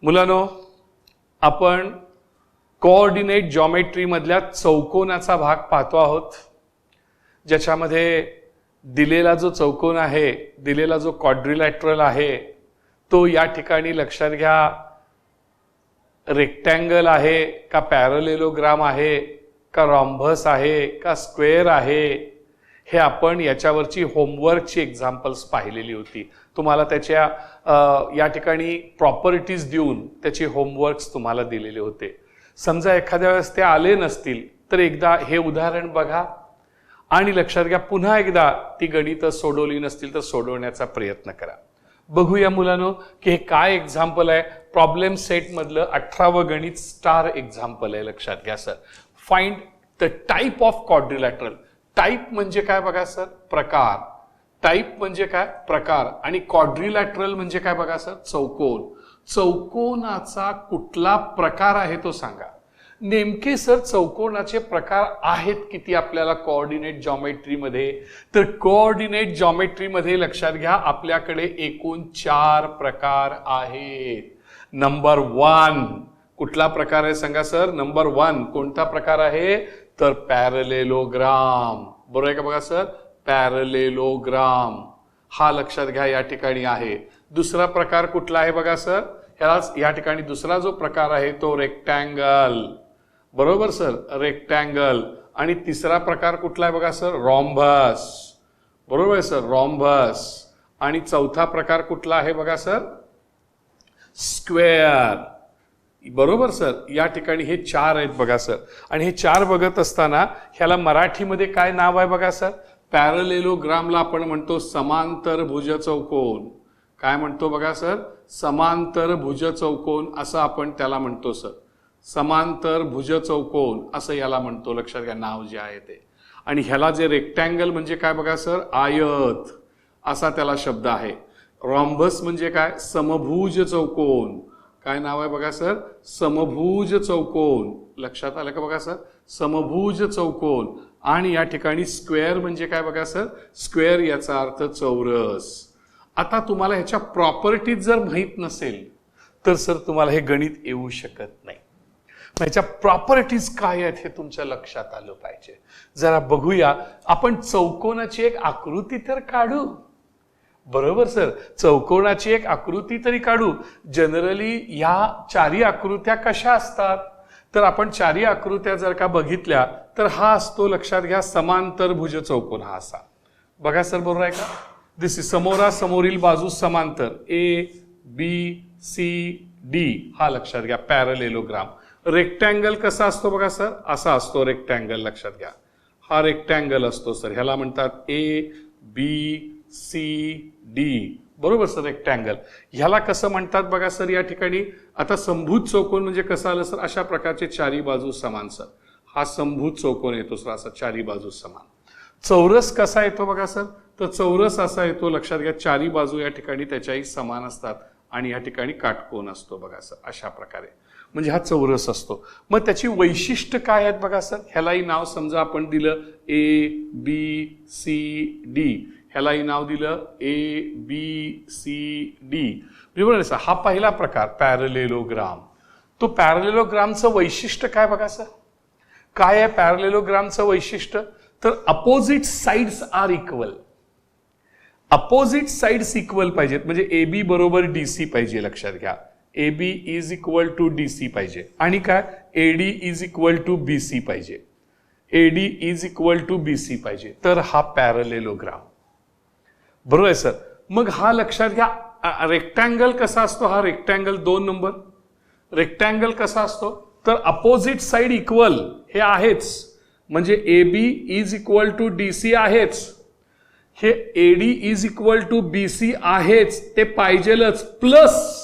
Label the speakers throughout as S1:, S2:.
S1: मुलांनो, आपण coordinate geometry मधल्या चौकोनाचा भाग पाहतो आहोत, ज्याच्यामध्ये दिलेला जो चौकोन आहे, दिलेला जो क्वाड्रिलॅटरल आहे, तो या ठिकाणी लक्षात घ्या रेक्टँगल आहे का पॅरलेलोग्राम आहे का रॉम्बस आहे का स्क्वेअर आहे, हे आपण याच्यावरची होमवर्कची एक्झाम्पल्स पाहिलेली होती. तुम्हाला त्याच्या या ठिकाणी प्रॉपर्टीज देऊन त्याची होमवर्क्स तुम्हाला दिलेले होते. समजा एखाद्या वेळेस ते आले नसतील तर एकदा हे उदाहरण बघा आणि लक्षात घ्या, पुन्हा एकदा ती गणितं सोडवली नसतील तर सोडवण्याचा प्रयत्न करा. बघूया मुलांनो की हे काय एक्झाम्पल आहे. प्रॉब्लेम सेट मधलं 18वं गणित स्टार एक्झाम्पल आहे. लक्षात घ्या sir, find the type of quadrilateral. Type म्हणजे काय बघा सर, प्रकार. टाइप म्हणजे काय, प्रकार. आणि क्वाड्रिलॅटरल म्हणजे काय बघा सर, चौकोन. चौकोनाचा कुठला प्रकार आहे तो सांगा. नेमके सर चौकोनाचे प्रकार आहेत किती आपल्याला कोऑर्डिनेट जॉमेट्री मध्ये, तर कोऑर्डिनेट जॉमेट्री मध्ये लक्षात घ्या आपल्याकडे एकूण 4 प्रकार आहेत. नंबर 1 कुठला प्रकार आहे सांगा सर. नंबर 1 कोणता प्रकार आहे, तर पॅरलेलोग्राम. बरोबर आहे का बघा सर, पॅरलेलोग्राम हा लक्षात घ्या या ठिकाणी आहे. दुसरा प्रकार कुठला आहे बघा सर, या ठिकाणी दुसरा जो प्रकार आहे तो रेक्टँगल. बरोबर सर, रेक्टँगल. आणि तिसरा प्रकार कुठला आहे बघा सर, रॉम्बस. बरोबर आहे सर, रॉम्बस. आणि चौथा प्रकार कुठला आहे बघा सर, स्क्वेअर. बरोबर सर, या ठिकाणी हे 4 आहेत बघा सर. आणि हे 4 बघत असताना ह्याला मराठीमध्ये काय नाव आहे बघा सर, पॅरलेलोग्रामला आपण म्हणतो समांतर भुज चौकोन. काय म्हणतो बघा सर, समांतर भुज चौकोन असं आपण त्याला म्हणतो सर. समांतर भुज चौकोन असं याला म्हणतो. लक्षात घ्या नाव जे आहे ते. आणि ह्याला जे रेक्टँगल म्हणजे काय बघा सर, आयत असा त्याला शब्द आहे. रॉम्बस म्हणजे काय, समभुज चौकोन. काय नाव आहे बघा सर, समभुज चौकोन. लक्षात आलं का बघा सर, समभुज चौकोन. आणि या ठिकाणी स्क्वेअर म्हणजे काय बघा सर, स्क्वेअर याचा अर्थ चौरस. आता तुम्हाला ह्याच्या प्रॉपर्टीज जर माहित नसेल तर सर तुम्हाला हे गणित येऊ शकत नाही. ह्याच्या प्रॉपर्टीज काय आहेत हे तुमच्या लक्षात आलं पाहिजे. जरा बघूया आपण चौकोनाची एक आकृती तर काढू. बरोबर सर, चौकोनाची एक आकृती तरी काढू. जनरली या 4 आकृत्या कशा असतात, तर आपण 4 आकृत्या जर का बघितल्या तर हा असतो, लक्षात घ्या, समांतर भुज चौकोन. हा असा बघा सर, बरोबर आहे का. दिस इज समोरील बाजू समांतर, ए बी सी डी. हा लक्षात घ्या पॅरलेलोग्राम. रेक्टँगल कसा असतो बघा सर, असा असतो रेक्टँगल. लक्षात घ्या हा रेक्टँगल असतो सर. ह्याला म्हणतात ए बी सी डी. बरोबर सर, रेक्टँगल. ह्याला कसं म्हणतात बघा सर या ठिकाणी. आता समभुज चौकोन म्हणजे कसं आलं सर, अशा प्रकारचे 4 बाजू समान सर. हा समभुज चौकोन येतो सर, असा 4 बाजू समान. चौरस कसा येतो बघा सर, तर चौरस असा येतो. लक्षात घ्या 4 बाजू या ठिकाणी त्याच्याही समान असतात आणि या ठिकाणी काटकोन असतो बघा सर. अशा प्रकारे म्हणजे हा चौरस असतो. मग त्याची वैशिष्ट्य काय आहेत बघा सर. ह्यालाही नाव समजा आपण दिलं ए बी सी डी. ह्यालाही नाव दिलं ए बी सी डी. बरोबर आहे. हा पहिला प्रकार पॅरलेलोग्राम. तो पॅरलेलोग्रामचं वैशिष्ट्य काय बघा सर, काय आहे पॅरलेलोग्रामचं वैशिष्ट्य, तर opposite sides are equal. Opposite sides equal पाहिजेत, म्हणजे ए बी बरोबर डी सी पाहिजे. लक्षात घ्या A B is equal to D C पाहिजे. आणि काय A D is equal to B C पाहिजे. A D is equal to B C पाहिजे. तर हा पॅरलेलोग्राम. बरोबर आहे सर. मग हा लक्षात घ्या रेक्टँगल कसा असतो, हा रेक्टँगल 2 नंबर. रेक्टँगल कसा असतो, तर अपोजिट साइड इक्वल हे आहेच, म्हणजे A B is equal to D C आहेच, हे A D is equal to B C आहेच, ते पाहिजेलच. प्लस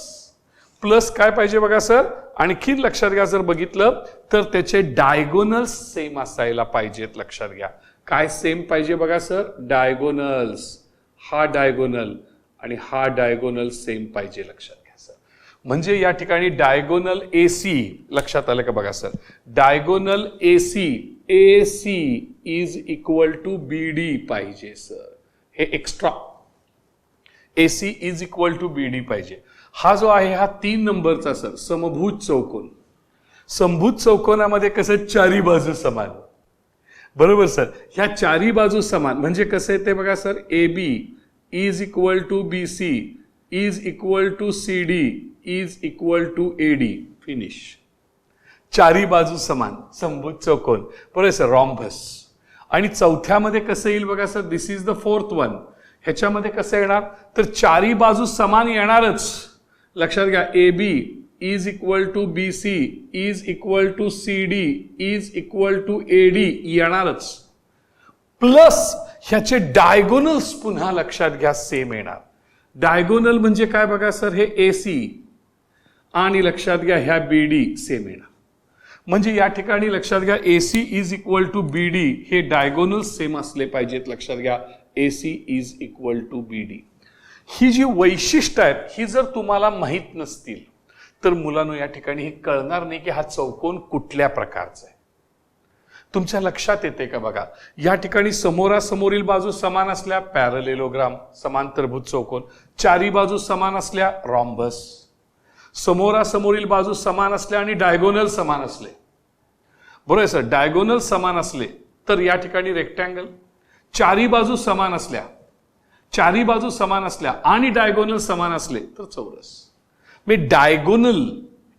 S1: प्लस काय पाहिजे बघा सर, आणखी लक्षात घ्या जर बघितलं तर त्याचे डायगोनल्स सेम असायला पाहिजेत. लक्षात घ्या काय सेम पाहिजे बघा सर, डायगोनल्स. हा डायगोनल आणि हा डायगोनल सेम पाहिजे. लक्षात घ्या सर. म्हणजे या ठिकाणी डायगोनल ए सी, लक्षात आलं का बघा sir, diagonal A C is equal to B D पाहिजे सर. हे extra A C is equal to B D पाहिजे. हा जो आहे हा 3 नंबरचा सर समभुज चौकोन. समभुज चौकोनामध्ये कसं चारी बाजू समान, बरोबर सर. ह्या चारी बाजू समान म्हणजे कसं आहे ते बघा sir. A B is equal to B C is equal to C D is equal to A D. Finish. चारी बाजू समान समभुज चौकोन, बरोबर सर. रॉम्बस. आणि चौथ्यामध्ये कसं येईल बघा sir. This is the fourth one. ह्याच्यामध्ये कसं येणार तर चारी बाजू समान येणारच. लक्षात घ्या. A B is equal to B C is equal to C D is equal to A D येणारच. प्लस ह्याचे डायगोनल्स पुन्हा लक्षात घ्या सेम येणार. डायगोनल म्हणजे काय बघा सर. हे ए सी आणि लक्षात घ्या ह्या बी डी सेम येणार. म्हणजे या ठिकाणी लक्षात घ्या A C is equal to B D हे डायगोनल्स सेम असले पाहिजेत. लक्षात घ्या A C is equal to B D. ही जी वैशिष्ट्य आहेत ही जर तुम्हाला माहीत नसतील तर मुलांनो या ठिकाणी हे कळणार नाही की हा चौकोन कुठल्या प्रकारचा आहे. तुमच्या लक्षात येते का बघा. या ठिकाणी समोरासमोरील बाजू समान असल्या पॅरलेलोग्राम समांतरभुज चौकोन. चारी बाजू समान असल्या रॉम्बस. समोरासमोरील बाजू समान असल्या आणि डायगोनल समान असले, बरोबर आहे सर. डायगोनल समान असले तर या ठिकाणी रेक्टँगल. चारी बाजू समान असल्या, चारी बाजू समान असल्या आणि डायगोनल समान असले तर चौरस. मी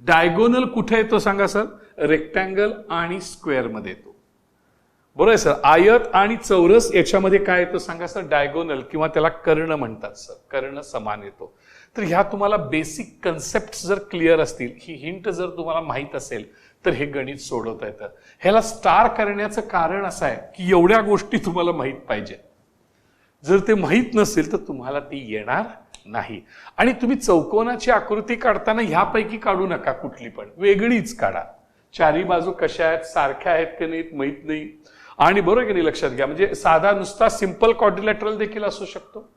S1: डायगोनल कुठे येतो सांगा सर. रेक्टँगल आणि स्क्वेअर मध्ये येतो, बरोबर आहे सर. आयत आणि चौरस याच्यामध्ये काय येतं सांगा सर. डायगोनल किंवा त्याला कर्ण म्हणतात सर. कर्ण समान येतो. तर ह्या तुम्हाला बेसिक कन्सेप्ट जर क्लिअर असतील, ही हिंट जर तुम्हाला माहित असेल तर हे गणित सोडवता येतं. ह्याला स्टार करण्याचं कारण असं आहे की एवढ्या गोष्टी तुम्हाला माहित पाहिजे. जर ते माहित नसेल तर तुम्हाला ती येणार नाही. आणि तुम्ही चौकोनाची आकृती काढताना ह्यापैकी काढू नका, कुठली पण वेगळीच काढा. चारी बाजू कशा आहेत, सारख्या आहेत की नाहीत माहित नाही. आणि बरोबर की नाही लक्षात घ्या. म्हणजे साधा नुसता सिंपल क्वाड्रिलॅटरल देखील असू शकतो,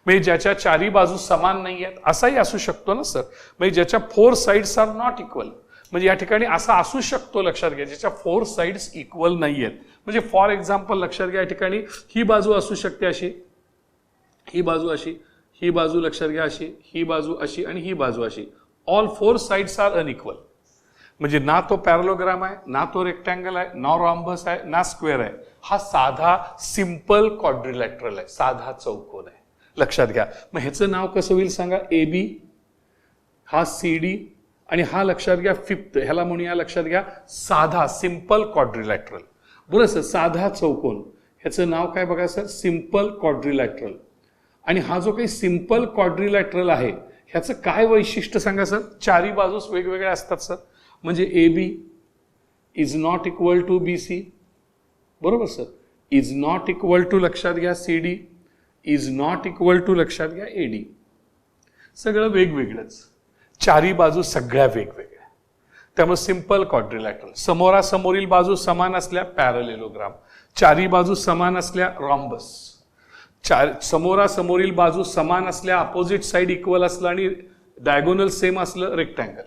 S1: म्हणजे ज्याच्या चारी बाजू समान नाही आहेत असाही असू शकतो ना सर. म्हणजे ज्याच्या 4 साइड्स आर नॉट इक्वल, म्हणजे या ठिकाणी असा असू शकतो लक्षात घ्या ज्याच्या 4 साइड्स इक्वल नाही आहेत. म्हणजे फॉर एक्झाम्पल लक्षात घ्या या ठिकाणी ही बाजू असू शकते अशी, ही बाजू अशी, ही बाजू लक्षात घ्या अशी, ही बाजू अशी आणि ही बाजू अशी. All 4 sides are unequal. म्हणजे ना तो पॅरलोग्राम आहे, ना तो रेक्टँगल आहे, ना रॉम्बस आहे, ना स्क्वेअर आहे. हा साधा सिंपल क्वाड्रिलॅटरल आहे, साधा चौकोन आहे. लक्षात घ्या. मग ह्याचं नाव कसं होईल सांगा. ए बी, हा सी डी आणि हा लक्षात घ्या फिफ्थ, ह्याला म्हणूया लक्षात घ्या साधा सिंपल क्वाड्रिलॅटरल. बरोबर सर. साधा चौकोन ह्याचं नाव काय बघा सर. Simple quadrilateral. आणि हा जो काही सिंपल क्वाड्रिलॅटरल आहे ह्याचं काय वैशिष्ट्य सांगा सर. चारी बाजूस वेगवेगळ्या असतात सर. म्हणजे A B is not equal to B C, बरोबर sir. Is not equal to लक्षात घ्या C D is not equal to लक्षात घ्या ए डी. सगळं वेगवेगळंच, चारी बाजू सगळ्या वेगवेगळ्या. त्यामुळे सिंपल क्वाड्रिलॅटरल. समोरासमोरील बाजू समान असल्या पॅरलेलोग्राम. चारी बाजू समान असल्या रॉम्बस. समोरासमोरील बाजू समान असल्या अपोजिट साइड इक्वल असलं आणि डायगोनल सेम असलं रेक्टँगल.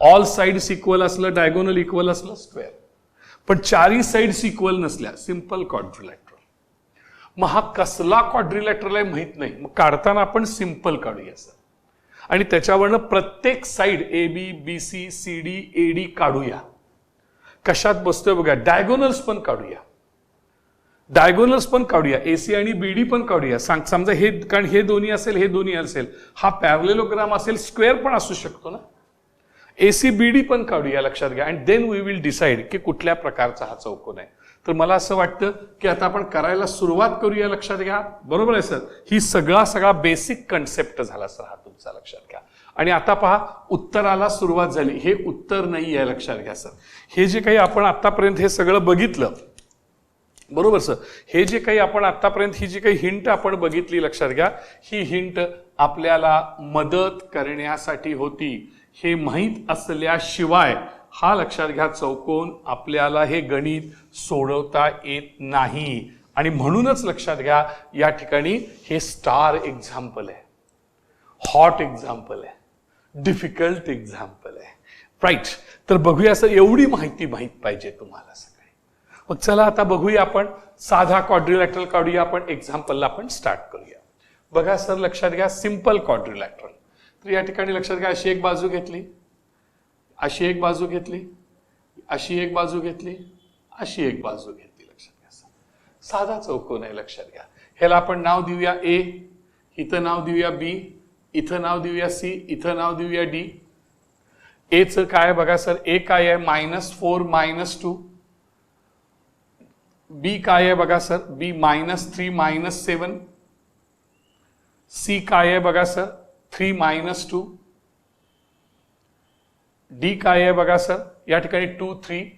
S1: ऑल साइड्स इक्वल असलं, डायगोनल इक्वल असलं स्क्वेअर. पण चारी साइड्स इक्वल नसल्या सिंपल क्वाड्रिलॅटरल. मग हा कसला क्वाड्रिलॅटरल आहे माहित नाही, मग काढताना आपण सिंपल काढूया सर. आणि त्याच्यावरनं प्रत्येक side A B B C C D A D काढूया. कशात बसतोय बघा. डायगोनल्स पण काढूया, डायगोनल्स पण काढूया. एसी आणि बीडी पण काढूया. समजा हे, कारण हे दोन्ही असेल हे दोन्ही असेल, हा पॅरलेलोग्राम असेल, स्क्वेअर पण असू शकतो ना. एसी बीडी पण काढूया लक्षात घ्या. And then we will decide की कुठल्या प्रकारचा हा चौकोन आहे. तर मला असं वाटतं की आता आपण करायला सुरुवात करूया. लक्षात घ्या, बरोबर आहे सर. ही सगळा बेसिक कन्सेप्ट झाला सर हा तुमचा. लक्षात घ्या. आणि आता पहा उत्तराला सुरुवात झाली. हे उत्तर नाही आहे लक्षात घ्या सर. हे जे काही आपण आतापर्यंत हे सगळं बघितलं, बरोबर सर. हे जे काही आपण आतापर्यंत ही जी काही हिंट आपण बघितली लक्षात घ्या, ही हिंट आपल्याला मदत करण्यासाठी होती. हे माहीत असल्याशिवाय हा लक्षात घ्या चौकोन आपल्याला हे गणित सोडवता येत नाही. आणि म्हणूनच लक्षात घ्या या ठिकाणी हे स्टार एक्झाम्पल आहे, हॉट एक्झाम्पल आहे, डिफिकल्ट एक्झाम्पल आहे. राईट. तर बघूया सर. एवढी माहिती माहीत पाहिजे तुम्हाला सगळी. मग चला आता बघूया आपण साधा क्वाड्रिलॅटरल काढूया. आपण एक्झाम्पलला आपण स्टार्ट करूया. बघा सर लक्षात घ्या सिंपल क्वाड्रिलॅटरल. तर या ठिकाणी लक्षात घ्या, अशी एक बाजू घेतली, अशी एक बाजू घेतली, अशी एक बाजू घेतली, अशी एक बाजू घेतली. लक्षात घ्या, साधा चौकोन आहे. लक्षात घ्या, ह्याला आपण नाव देऊया ए, इथं नाव देऊया बी, इथं नाव देऊया सी, इथं नाव देऊया डी. एचं काय बघा सर, ए काय आहे -4 -2. बी काय आहे बघा सर, बी -3 -7. सी काय आहे बघा सर, 3 -2. डी काय आहे बघा सर, या ठिकाणी 2 3.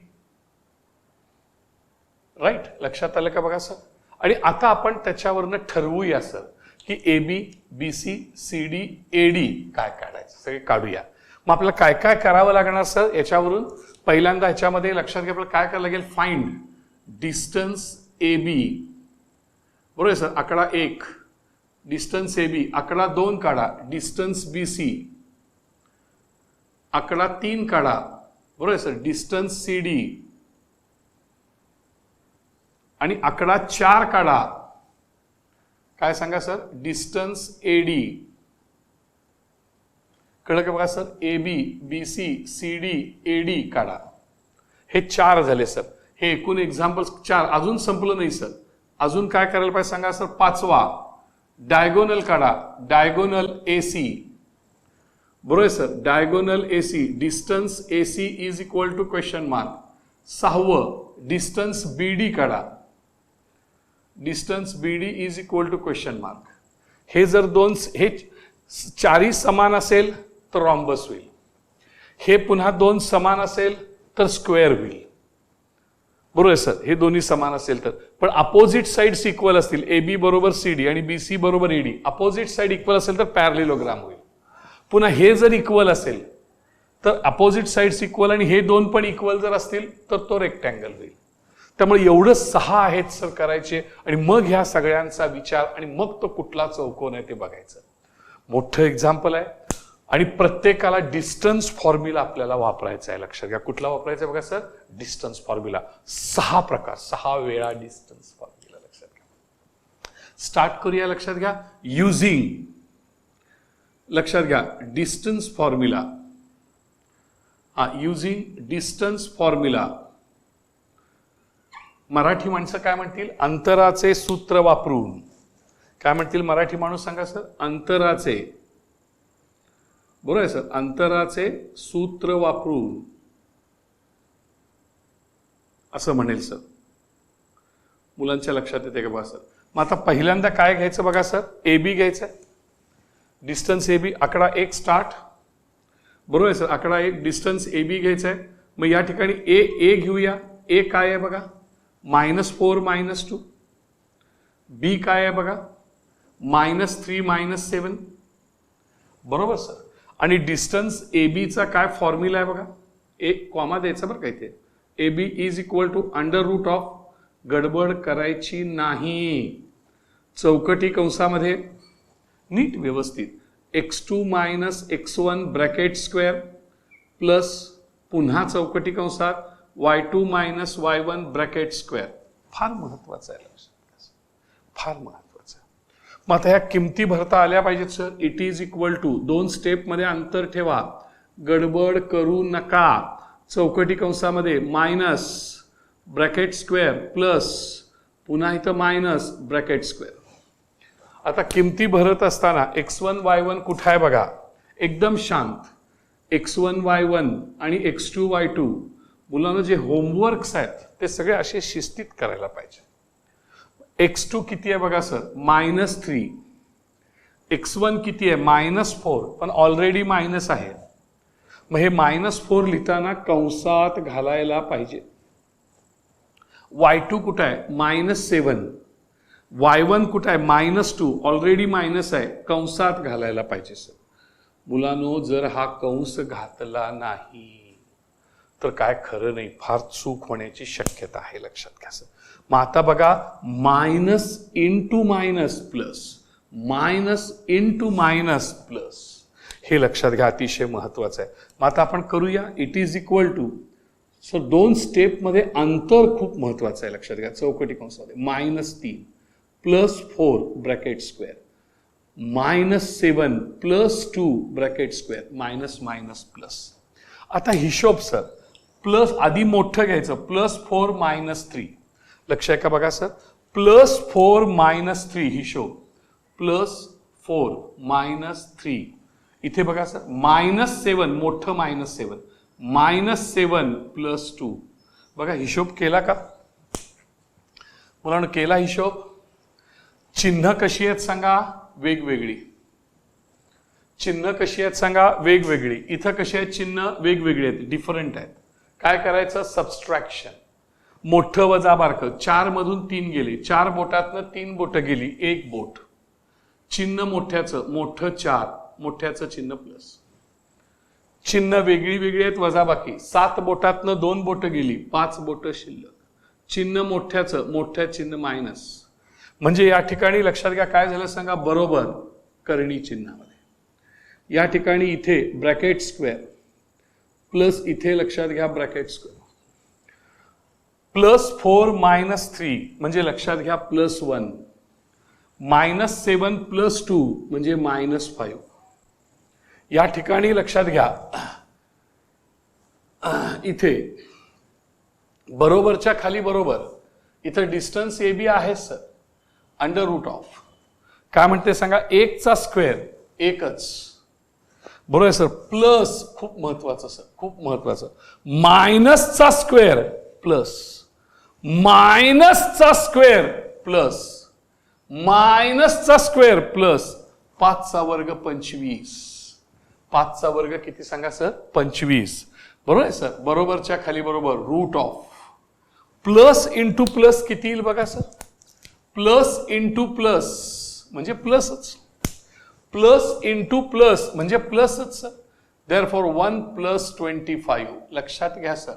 S1: राईट, लक्षात आलं का बघा सर. आणि आता आपण त्याच्यावरनं ठरवूया सर की A B, B C, C D, A D काय काढायचं, सगळे काढूया. मग आपल्याला काय काय करावं लागणार सर याच्यावरून. पहिल्यांदा ह्याच्यामध्ये लक्षात घ्या, आपल्याला काय करायला लागेल, फाइंड डिस्टन्स ए बी. बरोबर सर, आकडा 1 डिस्टन्स ए बी, आकडा 2 काढा डिस्टन्स बी सी, आकडा 3 काढा. बरोबर सर, डिस्टन्स सी डी, आणि आकडा 4 काढा. काय सांगा सर, डिस्टन्स ए डी. कळलं का बघा sir, A B, B C, C D, A D काढा. हे 4 झाले सर. हे एकूण एक्झाम्पल 4. अजून संपलं नाही सर, अजून काय करायला पाहिजे सांगा सर. 5वा डायगोनल काढा, डायगोनल ए सी. बरोबर sir, diagonal A C, distance A C is equal to question mark. 6वं डिस्टन्स बी डी काढा, distance B D is equal to question mark. हे जर हे 4ही समान असेल तर रॉम्बस होईल. हे पुन्हा 2 समान असेल तर स्क्वेअर होईल. बरोबर सर, हे दोन्ही समान असेल तर. पण अपोजिट साइड्स इक्वल असतील, ए बी बरोबर सी डी आणि बी सी बरोबर A D, opposite side equal असेल तर पॅरलेलोग्राम होईल. पुन्हा हे जर इक्वल असेल तर अपोजिट साइड्स इक्वल आणि हे 2 पण इक्वल जर असतील तर तो रेक्टँगल होईल. त्यामुळे एवढं 6 आहेत सर करायचे, आणि मग ह्या सगळ्यांचा विचार, आणि मग तो कुठला चौकोन आहे ते बघायचं. मोठं एक्झाम्पल आहे, आणि प्रत्येकाला डिस्टन्स फॉर्म्युला आपल्याला वापरायचा आहे. लक्षात घ्या, कुठला वापरायचा आहे बघा सर, डिस्टन्स फॉर्म्युला. 6 प्रकार, 6 वेळा डिस्टन्स फॉर्म्युला. लक्षात घ्या, स्टार्ट करूया. लक्षात घ्या, युझिंग, लक्षात घ्या, distance formula. Using distance formula. Marathi माणसं काय म्हणतील, अंतराचे सूत्र वापरून. काय म्हणतील मराठी माणूस सांगा सर, अंतराचे. बरोबर आहे सर, अंतराचे सूत्र वापरून असं म्हणेल सर. मुलांच्या लक्षात येते का बघा सर. मग आता पहिल्यांदा काय घ्यायचं बघा सर, ए बी घ्यायचं आहे, डिस्टन्स ए बी, आकडा 1 स्टार्ट. बरोबर आहे सर, आकडा 1 डिस्टन्स ए बी घ्यायचं आहे. मग या ठिकाणी ए घेऊया. ए काय आहे बघा, -4 -2. बी काय आहे बघा, -3 -7. बरोबर सर. आणि डिस्टन्स ए बीचा काय फॉर्म्युला आहे बघा, एक कॉमा द्यायचा बरं का इथे. A B is equal to √, गडबड करायची नाही, चौकटी कंसामध्ये नीट व्यवस्थित, x2 - x1 bracket square plus पुन्हा चौकटी कंसात y2 - y1 ब्रॅकेट स्क्वेअर. फार महत्वाचं आहे, लक्षात, फार महत्वाचं आहे. मग आता ह्या किमती भरता आल्या पाहिजेत sir. It is equal to, 2 स्टेपमध्ये अंतर ठेवा, गडबड करू नका. चौकटी कंसामध्ये मायनस ब्रॅकेट स्क्वेअर प्लस पुन्हा इथं मायनस ब्रॅकेट स्क्वेअर. आता किमती भरत असताना x1 y1 कुठं आहे बघा, एकदम शांत. x1 y1 आणि x2 y2. मुलांना जे होमवर्क्स आहेत ते सगळे असे शिस्तीत करायला पाहिजे. x2 किती आहे बघा सर, -3. x1 किती आहे, -4, पण ऑलरेडी मायनस आहे. मग हे -4 लिहिताना कंसात घालायला पाहिजे. y2 कुठं आहे, -7. y1 कुठं आहे, -2, ऑलरेडी मायनस आहे, कंसात घालायला पाहिजे सर. मुलांनो, जर हा कंस घातला नाही तर काय खरं नाही, फार चूक होण्याची शक्यता आहे. लक्षात घ्या सर. मग आता बघा, minus into minus plus, minus into minus plus, हे लक्षात घ्या, अतिशय महत्वाचं आहे. मग आता आपण करूया. It is equal to, sir 2 स्टेपमध्ये अंतर खूप महत्वाचं आहे. लक्षात घ्या, चौकटी कंसामध्ये -3 + 4 bracket square, -7 plus 2 bracket square minus minus plus. आता हिशोब सर प्लस आधी मोठं घ्यायचं +4 -3 लक्ष आहे का बघा सर +4 -3 हिशोब +4 -3 इथे बघा सर -7 मोठं -7 -7 + 2 बघा हिशोब केला का मुलांनो केला हिशोब. चिन्ह कशी आहेत सांगा वेगवेगळी. चिन्ह कशी आहेत सांगा वेगवेगळी. इथं कशी आहेत चिन्ह वेगवेगळी आहेत डिफरंट आहेत. काय करायचं सबस्ट्रॅक्शन. मोठं वजा बारकं 4 मधून 3 गेले 4 बोटातनं 3 बोटं गेली 1 बोट. चिन्ह मोठ्याचं मोठं 4 मोठ्याचं चिन्ह प्लस. चिन्ह वेगळी वेगळी आहेत वजा बाकी 7 बोटातनं 2 बोटं गेली 5 बोटं शिल्लक. चिन्ह मोठ्याचं मोठ्या चिन्ह मायनस. म्हणजे या ठिकाणी लक्षात घ्या काय झालं सांगा बरोबर करणी चिन्हामध्ये या ठिकाणी इथे ब्रॅकेट स्क्वेअर प्लस इथे लक्षात घ्या ब्रॅकेट स्क्वेअर +4 -3 म्हणजे लक्षात घ्या +1 -7 + 2 म्हणजे -5. या ठिकाणी लक्षात घ्या इथे बरोबरच्या खाली बरोबर इथं डिस्टन्स AB आहे सर √ऑफ काय म्हणते सांगा 1 चा स्क्वेअर 1च बरोबर आहे सर प्लस खूप महत्वाचं सर खूप महत्वाचं मायनसचा स्क्वेअर प्लस मायनसचा स्क्वेअर प्लस मायनसचा स्क्वेअर प्लस 5चा वर्ग 25 5चा वर्ग किती सांगा सर 25 बरोबर आहे सर बरोबरच्या खाली बरोबर √ऑफ प्लस इंटू प्लस किती येईल बघा सर प्लस इंटू प्लस म्हणजे प्लसच प्लस इंटू प्लस म्हणजे प्लसच सर देअरफॉर 1 + 25 लक्षात घ्या सर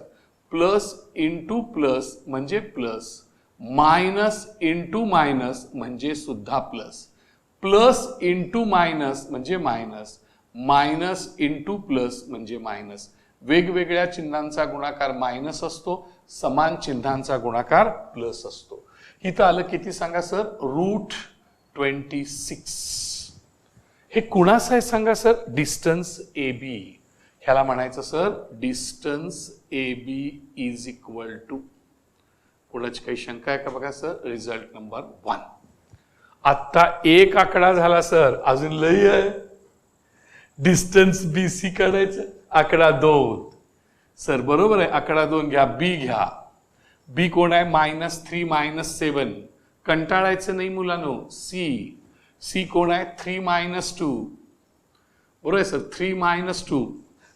S1: प्लस इंटू प्लस म्हणजे प्लस मायनस इंटू मायनस म्हणजे सुद्धा प्लस प्लस इंटू मायनस म्हणजे मायनस मायनस इंटू प्लस म्हणजे मायनस. वेगवेगळ्या चिन्हांचा गुणाकार मायनस असतो समान चिन्हांचा गुणाकार प्लस असतो. इथं आलं किती सांगा सर √26. हे कुणाचं आहे सांगा सर डिस्टन्स AB ह्याला म्हणायचं सर डिस्टन्स AB = कोणाची काही शंका आहे का बघा सर रिझल्ट नंबर 1. आता एक आकडा झाला सर अजून लई आहे डिस्टन्स BC काढायचं आकडा 2 सर बरोबर आहे आकडा 2 घ्या B घ्या B कोण आहे -3 -7 कंटाळायचं नाही मुलांनो C कोण आहे 3 - 2 बरोबर आहे सर 3 - 2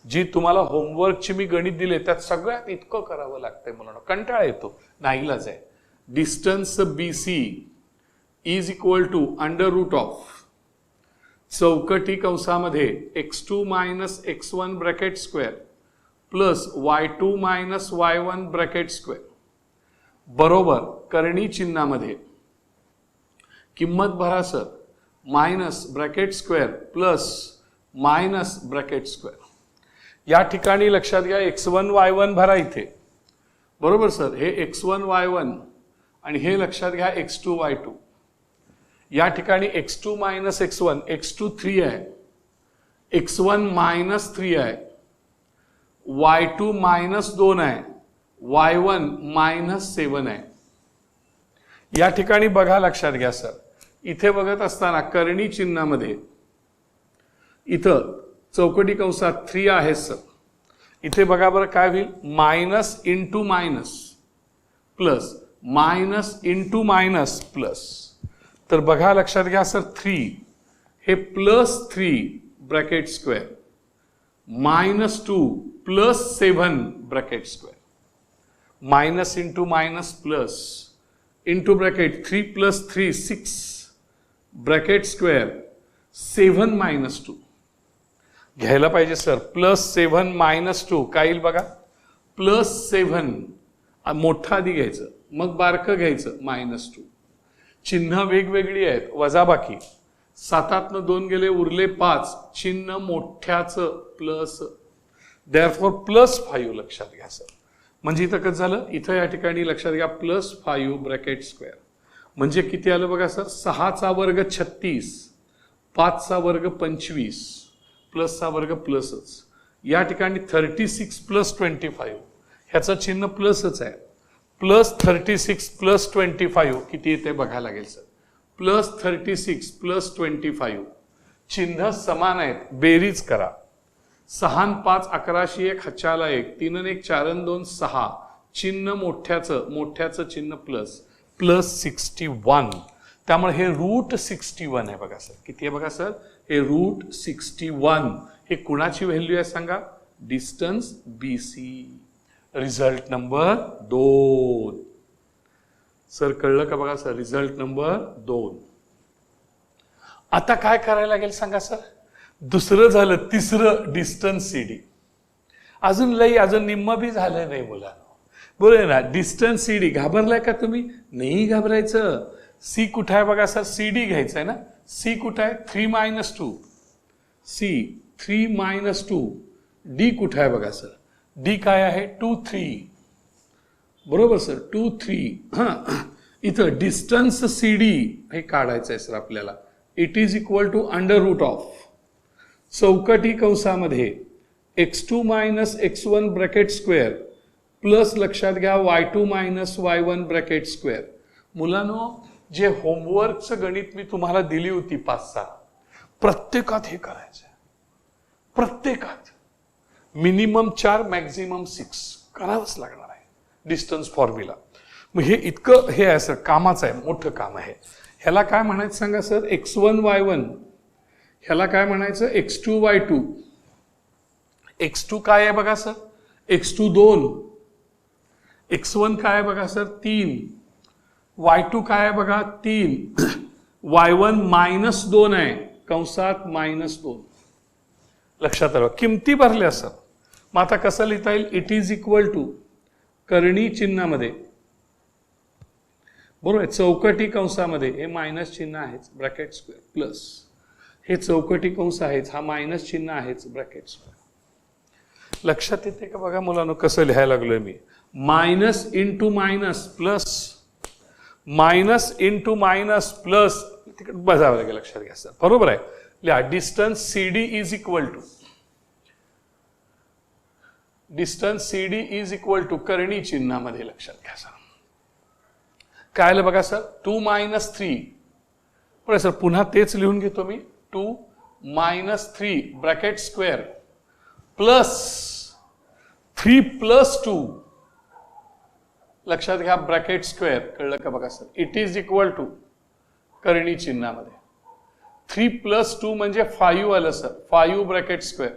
S1: जी तुम्हाला होमवर्कची मी गणित दिले त्यात सगळ्यात इतकं करावं लागतंय मुलांनो कंटाळा येतो नाईलाज आहे. डिस्टन्स BC = √ऑफ चौकटी कंसामध्ये x2 - x1 bracket square plus y2 - y1 bracket square बरोबर करणी चिन्हामध्ये किंमत भरा sir minus bracket square plus minus bracket square. या ठिकाणी लक्षात घ्या x1 y1 भरा इथे बरोबर सर हे x1 y1 आणि हे लक्षात घ्या x2 y2. या ठिकाणी x2 - x1 x2 3 आहे x1 -3 आहे y2 -2 आहे y1 -7 आहे. या ठिकाणी बघा लक्षात घ्या सर इथे बघत असताना करणी चिन्हामध्ये इथं चौकटी कंसात 3 आहे सर इथे बघा बरं काय होईल minus into minus plus minus into minus plus. तर बघा लक्षात घ्या सर 3 हे +3 bracket square -2 +7 bracket square minus into minus plus into bracket 3 + 3 6 bracket square 7 - 2 घ्यायला पाहिजे सर +7 - 2 काय येईल बघा +7 मोठा आधी घ्यायचं मग बारकं घ्यायचं -2 चिन्ह वेगवेगळी आहेत वजाबाकी 7तनं 2 गेले उरले 5 चिन्ह मोठ्याचं प्लस देअरफॉर +5 लक्षात घ्या सर. म्हणजे इथं कसं झालं इथं या ठिकाणी लक्षात घ्या +5 ब्रॅकेट स्क्वेअर म्हणजे किती आलं बघा सर 6चा वर्ग 36 5चा वर्ग 25 प्लसचा वर्ग प्लसच. या ठिकाणी 36 प्लस 25 ह्याचं चिन्ह प्लसच आहे. प्लस 36 प्लस 25 किती येते बघायला लागेल सर. प्लस 36 प्लस 25 चिन्ह समान आहेत, बेरीज करा. 6 5 11 1 हाच्याला 1 3 1 4 2 6 चिन्ह मोठ्याचं चिन्ह प्लस प्लस 61. त्यामुळे हे रूट 61 आहे बघा सर. किती आहे बघा सर, हे रूट 61. हे कुणाची व्हॅल्यू आहे सांगा, distance BC. Result number 2. Sir कळलं का बघा सर, रिझल्ट नंबर 2. आता काय करायला लागेल सांगा सर. दुसरं झालं, तिसरं डिस्टन्स CD. अजून निम्म बी झालं नाही मुलांना, बरोबर ना. डिस्टन्स CD घाबरलाय का तुम्ही, नाही घाबरायचं. C कुठं आहे बघा सर, CD घ्यायचं आहे ना. C कुठं आहे, 3 - 2. C 3 - 2. D कुठं आहे बघा सर, D काय आहे 2 3. बरोबर सर, 2 3. इथं डिस्टन्स CD हे काढायचं आहे सर आपल्याला. It is equal to under root of चौकटी कंसामध्ये x2 - x1 bracket square plus लक्षात घ्या y2 - y1 ब्रॅकेट स्क्वेअर. मुलांनो, जे होमवर्कचं गणित मी तुम्हाला दिली होती 5-6 प्रत्येकात हे करायचं. प्रत्येकात मिनिमम 4 मॅक्झिमम 6 करावंच लागणार आहे डिस्टन्स फॉर्म्युला. मग हे इतकं हे आहे सर, कामाचं आहे, मोठं काम आहे. ह्याला काय म्हणायचं सांगा सर, x1 y1. ह्याला काय म्हणायचं, x2 y2. x2 काय आहे बघा सर, x2 2. x1 काय आहे बघा सर 3. y2 काय आहे बघा 3. y1 -2 आहे कंसात -2. लक्षात आलं, किमती भरल्या सर. मग आता कसं लिहिता येईल, इट इज इक्वल टू करणी चिन्हामध्ये, बरोबर आहे, चौकटी कंसामध्ये हे मायनस चिन्ह आहेच ब्रॅकेट स्क्वेअर प्लस हे चौकटी कंस आहेच, हा मायनस चिन्ह आहेच ब्रॅकेट स्क्वेअर. लक्षात येते का बघा मुलांनो कसं लिहायला लागलोय मी. Minus into minus plus, minus into minus plus, तिकडे बजावं लागेल, लक्षात घ्या सर. बरोबर आहे, लिहा. Distance CD is equal to, distance CD is equal to करणी चिन्हामध्ये, लक्षात घ्या सर. काय आलं बघा सर, 2 - 3. बरं सर, पुन्हा तेच लिहून घेतो मी. 2 - 3 ब्रॅकेट स्क्वेअर प्लस 3 + 2 लक्षात घ्या ब्रॅकेट स्क्वेअर. कळलं का बघा sir, it is equal to करणी चिन्हामध्ये 3 + 2 म्हणजे 5 आलं सर, 5 ब्रॅकेट स्क्वेअर.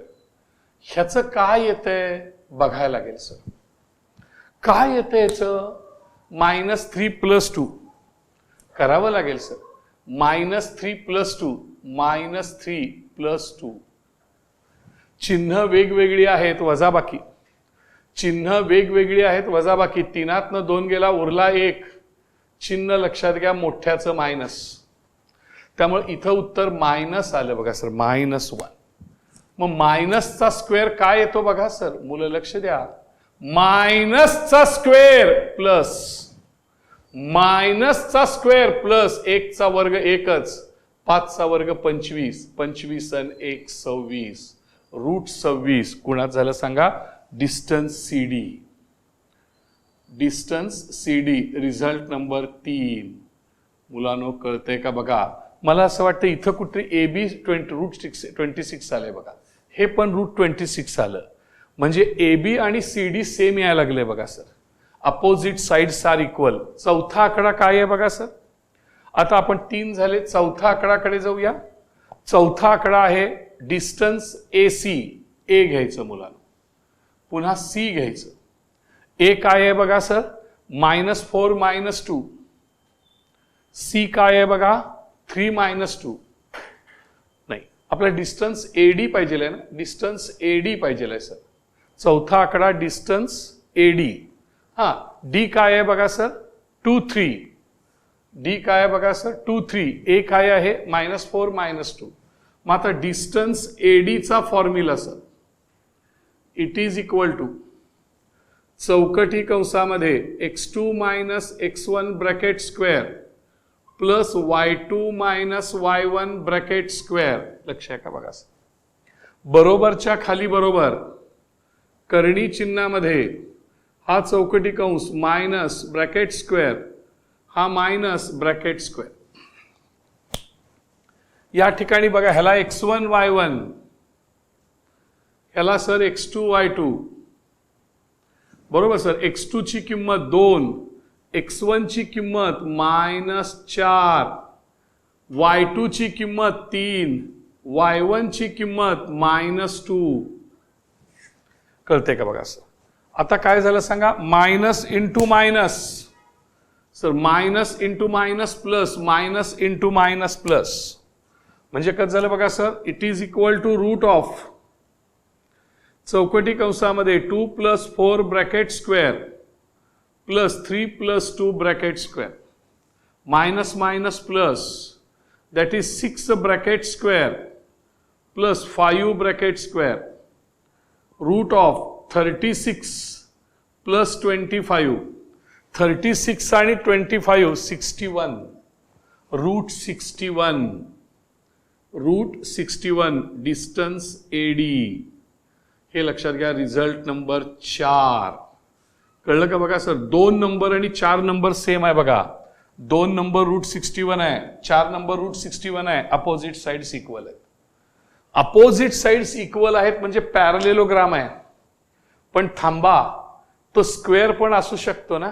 S1: ह्याचं काय येतंय बघायला लागेल सर. काय येतं याचं, -3 + 2 करावं लागेल सर. -3 + 2 -3 + 2. चिन्ह वेगवेगळी आहेत, वजाबाकी. चिन्ह वेगवेगळी आहेत, वजाबाकी. 3तनं 2 गेला, उरला 1. चिन्ह लक्षात घ्या मोठ्याचं मायनस, त्यामुळे इथं उत्तर मायनस आलं बघा सर, -1. मग मायनसचा स्क्वेअर काय येतो बघा सर, मुलं लक्ष द्या. मायनसचा स्क्वेअर प्लस मायनसचा स्क्वेअर प्लस 1चा वर्ग 1च, 5चा वर्ग 25, 25 आणि 1 26, रूट 26. कुणात झालं सांगा, distance CD. Distance CD result number 3. मुलांनो कळतंय का बघा. मला असं वाटतं इथं कुठे AB रूट 26 आलंय बघा, हे पण रूट 26 आलं. म्हणजे AB आणि CD सेम यायला लागले बघा sir. Opposite sides are equal. चौथा आकडा काय आहे बघा सर. आता आपण 3 झाले, चौथा आकडाकडे जाऊया. चौथा आकडा आहे डिस्टन्स AC. A घ्यायचं मुलांना, पुन्हा C घ्यायचं. A काय आहे बघा सर, -4 - 2. C काय आहे बघा, 3 - 2. नाही, आपला डिस्टन्स AD पाहिजे आहे ना, डिस्टन्स AD पाहिजे आहे सर. चौथा आकडा डिस्टन्स AD. हा, D काय आहे बघा सर, 2 3. D काय आहे बघा सर, 2 3. A काय आहे, -4 - 2. मग आता डिस्टन्स AD चा formula sir, it is equal to चौकटी कंसामध्ये x2 - x1 bracket square plus y2 minus y1 bracket square. लक्ष आहे का बघा, बरोबरच्या खाली बरोबर करणी चिन्हामध्ये हा चौकटी कंस मायनस ब्रॅकेट स्क्वेअर, हा मायनस ब्रॅकेट स्क्वेअर. या ठिकाणी बघा, ह्याला x1 y1, ह्याला सर x2 y2. बरोबर सर, x2 ची किंमत 2, x1 ची किंमत -4, y2 ची किंमत 3, y1 ची किंमत -2. कळते का बघा सर. आता काय झालं सांगा, minus into minus. Sir minus into minus plus, minus into minus plus, म्हणजे कसं झालं बघा sir, it is equal to root of चौकटी कंसामध्ये 2 + 4 bracket square plus 3 + 2 bracket square minus minus plus, that is 6 bracket square plus 5 bracket square root of 36 plus 25. 36 आणि 25 61, route 61, route 61 distance AD. हे लक्षात घ्या, रिझल्ट नंबर 4. कळलं का बघा sir. 2 number आणि 4 नंबर सेम आहे बघा. 2 नंबर रूट 61 आहे, 4 नंबर रूट 61 आहे. अपोजिट साइड्स इक्वल आहेत. अपोजिट साइड्स इक्वल आहेत म्हणजे पॅरलेलोग्राम आहे. पण थांबा, तो स्क्वेअर पण असू शकतो ना,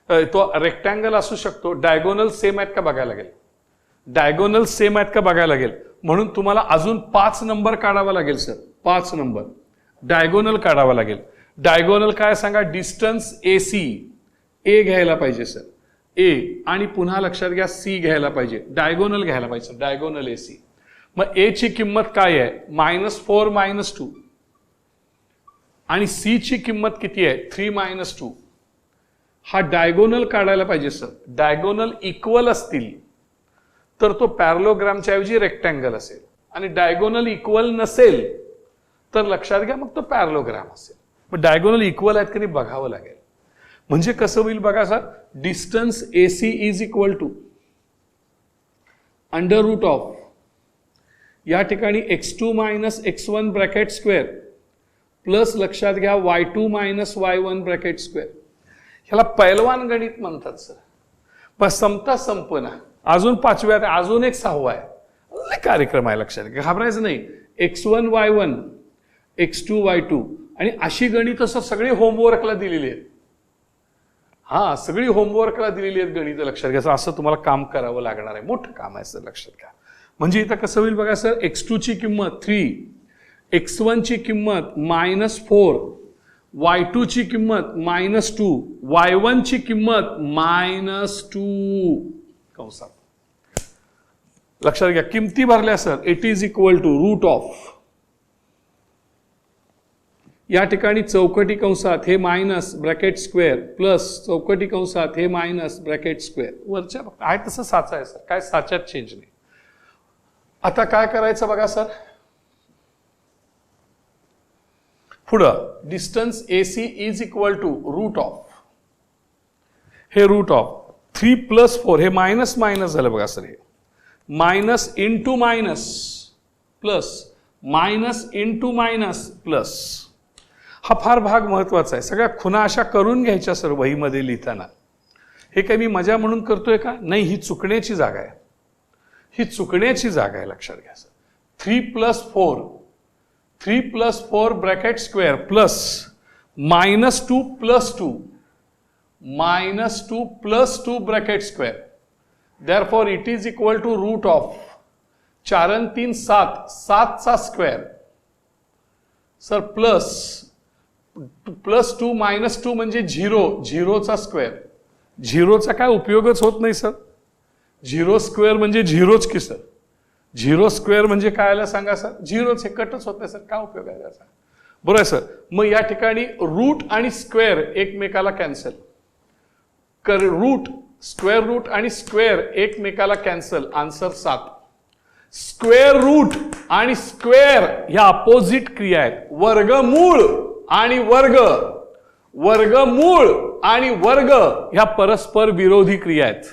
S1: तो रेक्टँगल असू शकतो. डायगोनल सेम आहेत का बघायला लागेल. डायगोनल सेम आहेत का बघायला लागेल. म्हणून तुम्हाला अजून 5 नंबर काढावा लागेल सर. 5 नंबर डायगोनल काढावा लागेल. डायगोनल काय सांगा, डिस्टन्स AC. ए घ्यायला पाहिजे सर, ए, आणि पुन्हा लक्षात घ्या C घ्यायला पाहिजे. डायगोनल घ्यायला पाहिजे, डायगोनल AC. मग A ची किंमत काय आहे, -4 -2, आणि C ची किंमत किती आहे, 3 - 2. हा डायगोनल काढायला पाहिजे सर. डायगोनल इक्वल असतील तर तो पॅरलोग्रामच्या ऐवजी रेक्टँगल असेल, आणि डायगोनल इक्वल नसेल तर लक्षात घ्या मग तो पॅरलोग्राम असेल. मग डायगोनल इक्वल आहेत की नाही बघावं लागेल. म्हणजे कसं होईल बघा sir, distance AC is equal to under root of, या ठिकाणी x2 - x1 bracket square plus लक्षात घ्या y2 - y1 ब्रॅकेट स्क्वेअर. ह्याला पैलवान गणित म्हणतात सर. पण संपता संपना, अजून 5व्या, अजून एक 6वा आहे. कार्यक्रम आहे, लक्षात घ्या, घाबरायचं नाही. x1 y1, x2 y2, आणि अशी गणित सर सगळी होमवर्कला दिलेली आहेत. हा, सगळी होमवर्कला दिलेली आहेत गणित, लक्षात घ्या. असं तुम्हाला काम करावं लागणार आहे, मोठं काम आहे सर, लक्षात घ्या. म्हणजे इथं कसं होईल बघा सर, x2 ची किंमत 3, x1 ची किंमत -4, y2 ची किंमत -2, y1 ची किंमत -2 कंसात. लक्षात घ्या, किमती भरल्या sir. It is equal to root of, या ठिकाणी चौकटी कंसात हे मायनस ब्रॅकेट स्क्वेअर प्लस चौकटी कंसात हे मायनस ब्रॅकेट स्क्वेअर. वरच्या आहे तसं साचा आहे सर, काय साच्यात चेंज नाही. आता काय करायचं बघा सर, पुढं distance AC is equal to root of, हे रूट ऑफ 3 + 4, हे मायनस मायनस झालं बघा सर. हे minus into minus plus, minus into minus plus. हा फार भाग महत्वाचा आहे. सगळ्या खुणा अशा करून घ्यायच्या सर वहीमध्ये लिहिताना. हे काही मी मजा म्हणून करतोय का, नाही, ही चुकण्याची जागा आहे. ही चुकण्याची जागा आहे, लक्षात घ्या sir. 3 + 4, 3 + 4 bracket square plus -2 + 2, -2 + 2 bracket square. Therefore it is equal to root of 4 आणि 3 7, 7 चा स्क्वेअर सर प्लस +2 -2 म्हणजे 0, 0 चा स्क्वेअर. 0चा काय उपयोगच होत नाही सर. 0 स्क्वेअर म्हणजे 0च की सर. 0 स्क्वेअर म्हणजे काय आलं सांगा सर, 0च, हे कटच होत नाही सर, काय उपयोग आहे त्याचा. बरोबर आहे सर. मग या ठिकाणी रूट आणि स्क्वेअर एकमेकाला कॅन्सल कर, रूट, स्क्वेअर रूट आणि स्क्वेअर एकमेकाला कॅन्सल. आन्सर 7. स्क्वेअर रूट आणि स्क्वेअर ह्या अपोजिट क्रिया आहेत. वर्गमूळ आणि वर्ग, वर्गमूळ आणि वर्ग ह्या परस्पर विरोधी क्रिया आहेत.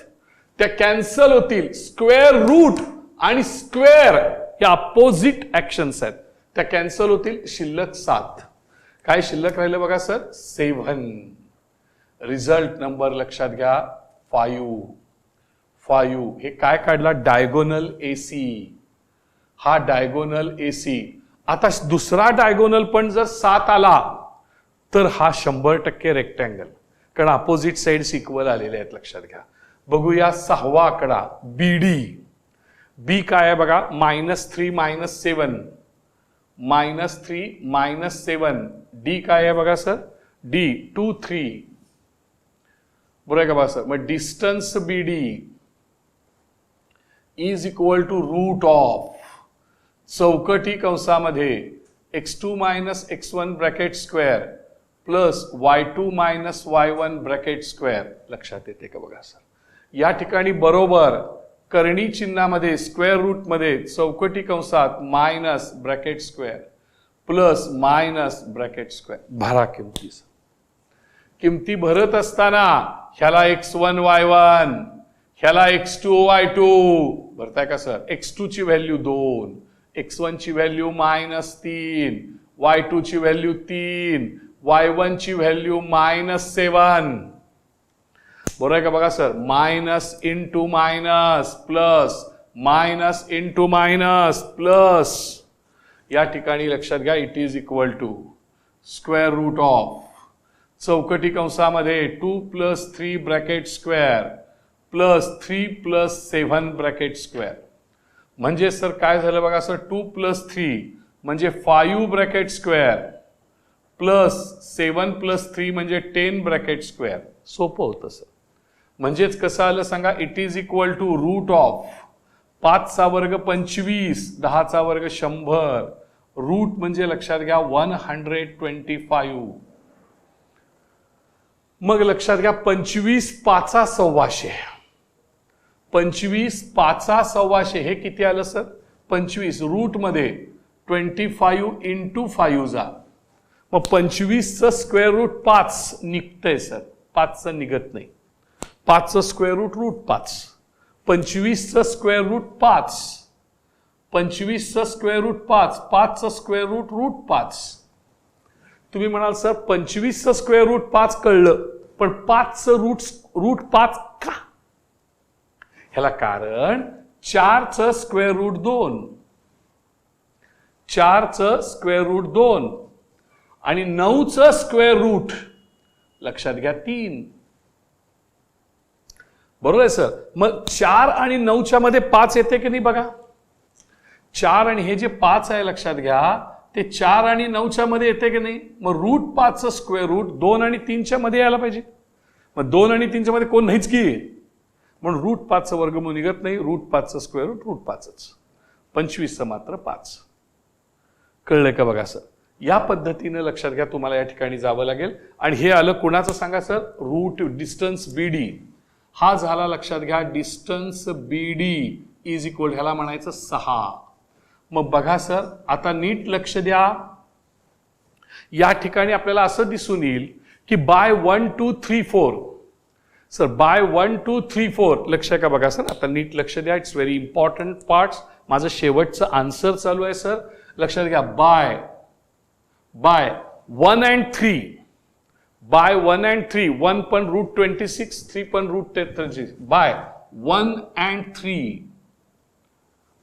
S1: त्या कॅन्सल होतील. स्क्वेअर रूट आणि स्क्वेअर या अपोजिट ऍक्शन्स आहेत, त्या कॅन्सल होतील. शिल्लक 7. काय शिल्लक राहिलं बघा सर? 7. रिझल्ट नंबर लक्षात घ्या 5. हे काय काढला? Diagonal AC. हा डायगोनल AC. आता दुसरा डायगोनल पण जर 7 आला तर हा 100% रेक्टँगल, कारण अपोजिट साइड्स इक्वल आलेले आहेत. लक्षात घ्या. बघूया 6वा आकडा BD. बी काय आहे बघा? -3 -7. -3 -7. डी काय आहे बघा सर? D 2 3. बरोबर आहे का बघा सर? मग distance BD is equal to root of चौकटी कंसामध्ये x2 - x1 bracket square plus y2 - y1 bracket square. लक्षात येते का बघा सर? या ठिकाणी बरोबर करणी चिन्हामध्ये स्क्वेअर रूट मध्ये चौकटी कंसात minus bracket square plus minus bracket square. भरा किमती. किमती भरत असताना ह्याला x1 y1, ह्याला x2 y2 भरताय का सर? x2 ची व्हॅल्यू 2, x1 ची व्हॅल्यू -3, y2 ची व्हॅल्यू 3, y1 ची व्हॅल्यू -7. बरोबर आहे का बघा sir? Minus into minus plus, minus into minus plus. या ठिकाणी लक्षात घ्या it is equal to square root of चौकटी कंसामध्ये 2 + 3 bracket square plus 3 + 7 bracket square. म्हणजे सर काय झालं बघा सर? 2 + 3 म्हणजे 5 ब्रॅकेट स्क्वेअर प्लस 7 + 3 म्हणजे 10 ब्रॅकेट स्क्वेअर. सोपं होतं सर. म्हणजेच कसं आलं सांगा? It is equal to root of 5चा वर्ग 25, 10चा वर्ग 100. रूट म्हणजे लक्षात घ्या 125. मग लक्षात घ्या 25 × 5 = 1,600. 25 × 5 = 1,600 हे किती आलं सर? 25. रूट मध्ये 25 × 5 जा. मग 25चं स्क्वेअर रूट 5 निघतंय सर. 5चं निघत नाही. 5चं स्क्वेअर रूट 5. 25चं स्क्वेअर रूट 5. 25चं स्क्वेअर रूट 5. 5चं स्क्वेअर रूट 5. तुम्ही म्हणाल सर 25चं स्क्वेअर रूट 5 कळलं, पण 5चं रूट 5 का? ह्याला कारण 4चं स्क्वेअर रूट 2. 4चं स्क्वेअर रूट 2 आणि 9चं स्क्वेअर रूट लक्षात घ्या 3. बरोबर आहे सर? मग 4 आणि 9च्या मध्ये 5 येते की नाही बघा? 4 आणि हे जे 5 आहे लक्षात घ्या ते 4 आणि 9च्या मध्ये येते की नाही? मग रूट 5चं स्क्वेअर रूट 2 आणि 3च्या मध्ये यायला पाहिजे. मग 2 आणि 3च्या मध्ये कोण नाहीच की, म्हणून रूट 5चं वर्गमूळ निघत नाही. रूट 5चं स्क्वेअर रूट 5च. 25चं मात्र 5. कळलंय का बघा सर? या पद्धतीने लक्षात घ्या तुम्हाला या ठिकाणी जावं लागेल. आणि हे आलं कोणाचं सांगा सर? Route distance BD. हा झाला लक्षात घ्या डिस्टन्स BD इज इक्वल ह्याला म्हणायचं 6. मग बघा सर आता नीट लक्ष द्या. या ठिकाणी आपल्याला असं दिसून येईल की बाय 1 2 3 4 सर बाय 1 2 3 4 लक्ष आहे का बघा सर? आता नीट लक्ष द्या. It's very important parts. माझं शेवटचं आन्सर चालू आहे सर. लक्षात घ्या बाय 1 and 3 बाय 1 and 3 1 पण रूट 26 3 पण root 33 by 1 and 3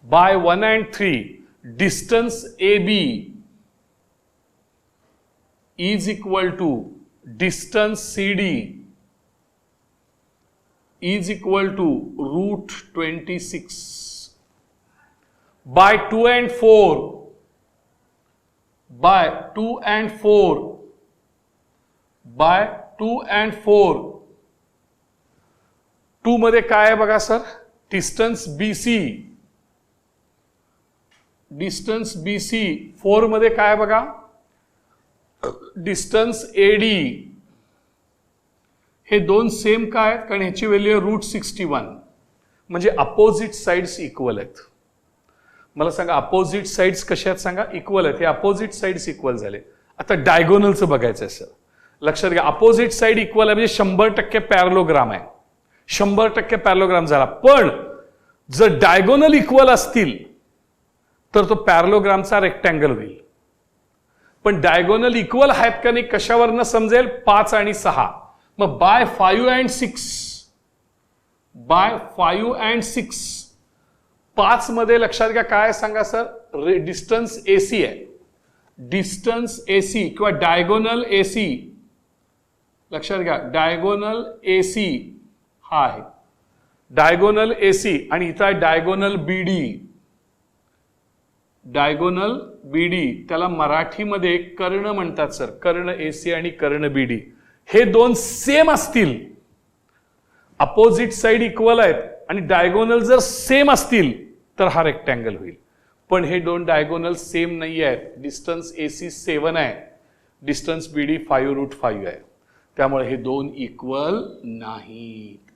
S1: by 1 and 3 distance AB is equal to distance CD is equal to root 26 by 2 and 4 by 2 and 4 by 2 and 4 2 मध्ये काय आहे बघा sir? Distance BC. Distance BC. 4 मध्ये काय आहे बघा? Distance AD. हे दोन सेम काय आहेत? कारण ह्याची व्हॅल्यू आहे रूट 61. म्हणजे अपोजिट साइड्स इक्वल आहेत. मला सांगा अपोजिट साइड्स कशा आहेत सांगा? इक्वल आहेत. हे अपोजिट साइड्स इक्वल झाले. आता डायगोनलचं बघायचं आहे सर. लक्षात घ्या अपोजिट साइड इक्वल आहे म्हणजे 100% पॅरलोग्राम आहे. 100% पॅरलोग्राम झाला. पण जर डायगोनल इक्वल असतील तर तो पॅरलोग्रामचा रेक्टँगल होईल. पण डायगोनल इक्वल आहेत का नाही कशावरनं समजेल? 5 आणि 6. मग बाय 5 अँड 6, बाय 5 अँड 6, 5 मध्ये लक्षात घ्या काय सांगा सर, डिस्टन्स एसी आहे. डिस्टन्स एसी किंवा डायगोनल एसी, लक्षात घ्या डायगोनल एसी हा आहे, डायगोनल एसी. आणि इथं आहे डायगोनल बीडी. डायगोनल बीडी त्याला मराठीमध्ये कर्ण म्हणतात सर. कर्ण एसी आणि कर्ण बीडी हे दोन सेम असतील, अपोजिट साइड इक्वल आहेत आणि डायगोनल जर सेम असतील तर हा रेक्टँगल होईल. पण हे दोन डायगोनल सेम नाही आहेत. डिस्टन्स एसी 7 आहे, डिस्टन्स बीडी 5√5 आहे. त्यामुळे हे दोन इक्वल नाहीत.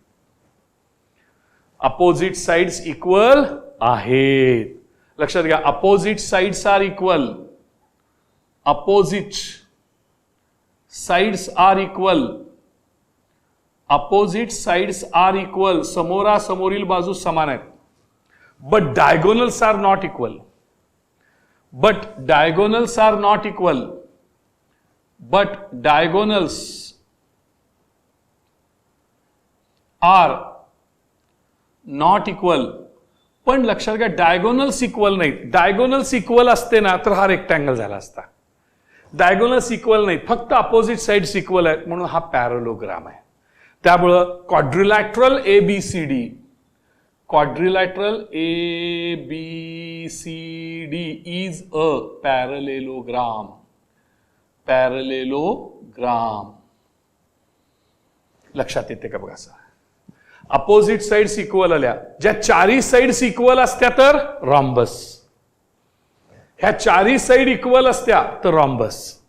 S1: अपोजिट साइड्स इक्वल आहेत. लक्षात घ्या, opposite sides are equal. Opposite sides are equal. Opposite sides are equal. समोरासमोरील बाजू समान आहेत. But diagonals are not equal. But diagonals are not equal. But diagonals are not equal. पण लक्षात घ्या डायगोनल्स इक्वल नाहीत. डायगोनल्स इक्वल असते ना तर हा रेक्टँगल झाला असता. डायगोनल्स इक्वल नाहीत, फक्त अपोजिट साइड्स इक्वल आहेत म्हणून हा पॅरलोग्राम आहे. त्यामुळं quadrilateral ABCD, quadrilateral ABCD is a parallelogram. Parallelogram लक्षात येते का बघा सर. अपोजिट साइड्स इक्वल आल्या, ज्या चारही साइड्स इक्वल असत्या तर रॉम्बस. ह्या चारही साइड इक्वल असत्या तर रॉम्बस.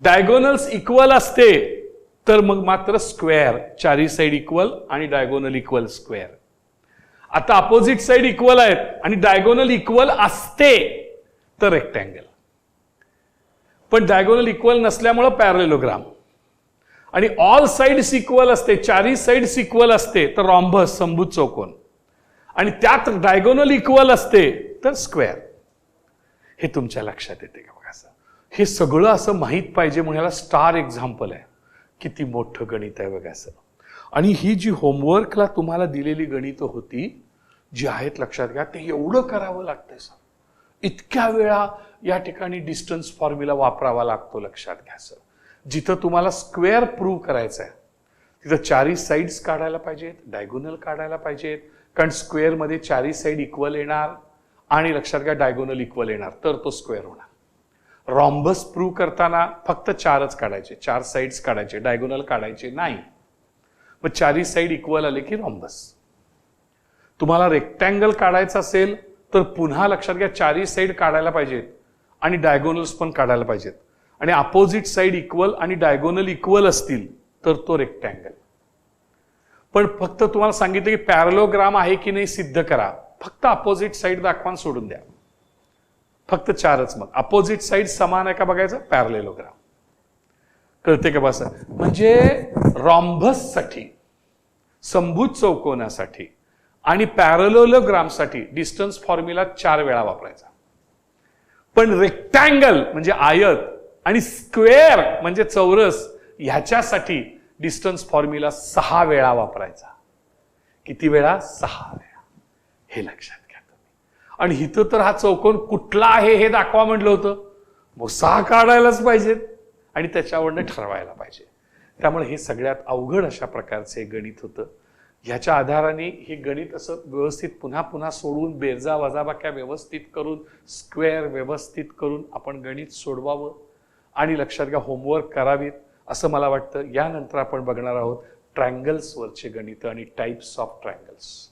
S1: डायगोनल्स इक्वल असते तर मग मात्र स्क्वेअर. चारही साइड इक्वल आणि डायगोनल इक्वल स्क्वेअर. आता अपोजिट साइड इक्वल आहेत आणि डायगोनल इक्वल असते तर रेक्टँगल. पण डायगोनल इक्वल नसल्यामुळे पॅरलेलोग्राम. आणि ऑल साइड्स इक्वल असते, चारही साइड्स इक्वल असते तर रॉम्बस, समभुज चौकोन. आणि त्यात डायगोनल इक्वल असते तर स्क्वेअर. हे तुमच्या लक्षात येते का बघा सर. हे सगळं असं माहीत पाहिजे म्हणून याला स्टार एक्झाम्पल आहे. किती मोठं गणित आहे बघा सर. आणि ही जी होमवर्कला तुम्हाला दिलेली गणितं होती जी आहेत लक्षात घ्या, ते एवढं करावं लागतंय सर. इतक्या वेळा या ठिकाणी डिस्टन्स फॉर्म्युला वापरावा लागतो लक्षात घ्या सर. जिथं तुम्हाला स्क्वेअर प्रूव्ह करायचं आहे तिथं चारही साइड्स काढायला पाहिजेत, डायगोनल काढायला पाहिजेत. कारण स्क्वेअर मध्ये चारही साइड इक्वल येणार आणि लक्षात घ्या डायगोनल इक्वल येणार तर तो स्क्वेअर होणार. रॉम्बस प्रूव्ह करताना फक्त चारच काढायचे, 4 साइड्स काढायचे, डायगोनल काढायचे नाही. मग चारही साइड इक्वल आले की रॉम्बस. तुम्हाला रेक्टँगल काढायचं असेल तर पुन्हा लक्षात घ्या चारही साइड काढायला पाहिजेत आणि डायगोनल्स पण काढायला पाहिजेत. आणि अपोजिट साइड इक्वल आणि डायगोनल इक्वल असतील तर तो रेक्टँगल. पण फक्त तुम्हाला सांगितलं की पॅरलोग्राम आहे की नाही सिद्ध करा. फक्त अपोजिट साइड दाखवा सोडून द्या. फक्त 4च. मग अपोजिट साइड समान आहे का बघायचं, पॅरलेलोग्राम. कळते का बस. म्हणजे रॉम्बस साठी, समभुज चौकोनासाठी आणि पॅरलेलोग्रामसाठी डिस्टन्स फॉर्म्युला 4 वेळा वापरायचा. पण रेक्टँगल म्हणजे आयत आणि स्क्वेअर म्हणजे चौरस ह्याच्यासाठी डिस्टन्स फॉर्म्युला 6 वेळा वापरायचा. किती वेळा? 6 वेळा. हे लक्षात घ्या तुम्ही. आणि इथं तर हा चौकोन कुठला आहे हे दाखवा म्हटलं होतं. मग 6 काढायलाच पाहिजेत आणि त्याच्यावरनं ठरवायला पाहिजे. त्यामुळे हे सगळ्यात अवघड अशा प्रकारचे गणित होतं. ह्याच्या आधाराने हे गणित असं व्यवस्थित पुन्हा पुन्हा सोडवून बेरजा वजाबाक्या व्यवस्थित करून स्क्वेअर व्यवस्थित करून आपण गणित सोडवावं आणि लक्षात घ्या होमवर्क करावीत असं मला वाटतं. यानंतर आपण बघणार आहोत ट्रायंगल्सवरचे गणित आणि टाइप्स ऑफ ट्रायंगल्स.